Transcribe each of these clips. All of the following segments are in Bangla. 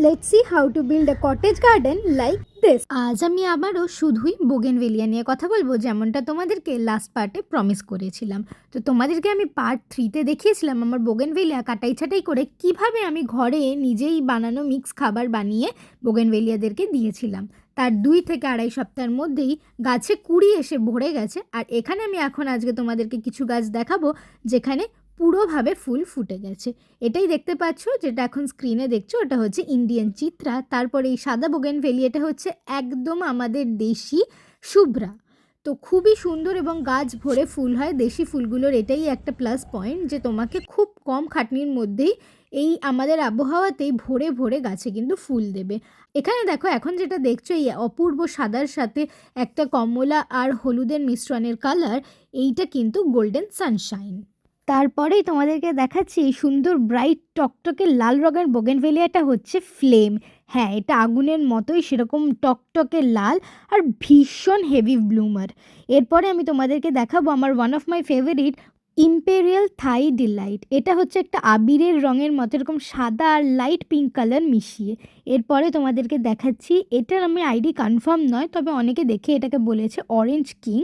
let's see how to build a cottage garden like this. আজ আমি আবারও শুধুই বোগেনভেলিয়া নিয়ে কথা বলবো, যেমনটা তোমাদেরকে লাস্ট পার্টে প্রমিস করেছিলাম। তো তোমাদেরকে আমি পার্ট 3তে দেখিয়েছিলাম আমার বোগেনভেলিয়া কাটাই ছাটাই করে কিভাবে আমি ঘরে নিজেই বানানো মিক্স খাবার বানিয়ে বোগেনভেলিয়াদেরকে দিয়েছিলাম। তার 2 থেকে আড়াই সপ্তাহের মধ্যেই গাছে কুড়ি এসে ভরে গেছে। আর এখানে আমি আজকে তোমাদেরকে কিছু গাছ দেখাবো যেখানে পুরোভাবে ফুল ফুটে গেছে। এটাই দেখতে পাচ্ছ, যেটা এখন স্ক্রিনে দেখছো, ওটা হচ্ছে ইন্ডিয়ান চিত্রা। তারপরে এই সাদা বোগেনভেলিয়া, এটা হচ্ছে একদম আমাদের দেশি শুভ্রা। তো খুবই সুন্দর এবং গাছ ভরে ফুল হয়। দেশি ফুলগুলোর এটাই একটা প্লাস পয়েন্ট যে তোমাকে খুব কম খাটনির মধ্যেই এই আমাদের আবহাওয়াতেই ভরে ভরে গাছে কিন্তু ফুল দেবে। এখানে দেখো, এখন যেটা দেখছো এই অপূর্ব সাদার সাথে একটা কমলা আর হলুদের মিশ্রণের কালার, এইটা কিন্তু গোল্ডেন সানশাইন। তারপরেই তোমাদেরকে দেখাচ্ছি এই সুন্দর ব্রাইট টকটকে লাল রঙের বোগেনভেলিয়াটা হচ্ছে ফ্লেম। হ্যাঁ, এটা আগুনের মতোই সেরকম টকটকে লাল আর ভীষণ হেভি ব্লুমার। এরপরে আমি তোমাদেরকে দেখাবো আমার one of my favourite imperial Thai Deloitte. এটা হচ্ছে একটা আবিরের রঙের মতো এরকম সাদা আর লাইট পিঙ্ক কালার মিশিয়ে। এরপরে তোমাদেরকে দেখাচ্ছি, এটার আমি আইডি কনফার্ম নয়, তবে অনেকে দেখে এটাকে বলেছে অরেঞ্জ কিং।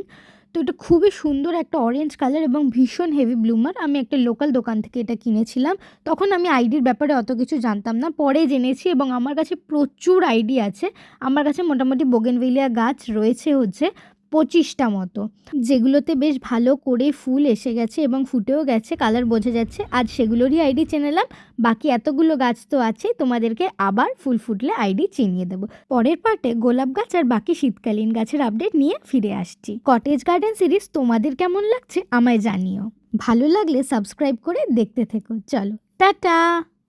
তো এটা খুবই সুন্দর একটা অরেঞ্জ কালার এবং ভীষণ হেভি ব্লুমার। আমি একটা লোকাল দোকান থেকে এটা কিনেছিলাম। তখন আমি আইডির ব্যাপারে অত কিছু জানতাম না, পরে জেনেছি এবং আমার কাছে প্রচুর আইডি আছে। আমার কাছে মোটামুটি বোগেনভেলিয়া গাছ রয়েছে হচ্ছে 25টা মতো, যেগুলোতে বেশ ভালো করে ফুল এসে গেছে এবং ফুটেও গেছে, কালার বোঝা যাচ্ছে। আজ সেগুলোরই আইডি চেনালাম। বাকি এতগুলো গাছ তো আছে, তোমাদেরকে আবার ফুল ফুটলে আইডি চিনিয়ে দেবো। পরের পার্টে গোলাপ গাছ আর বাকি শীতকালীন গাছের আপডেট নিয়ে ফিরে আসছি। কটেজ গার্ডেন সিরিজ তোমাদের কেমন লাগছে আমায় জানিও। ভালো লাগলে সাবস্ক্রাইব করে দেখতে থেকো। চলো, টাটা।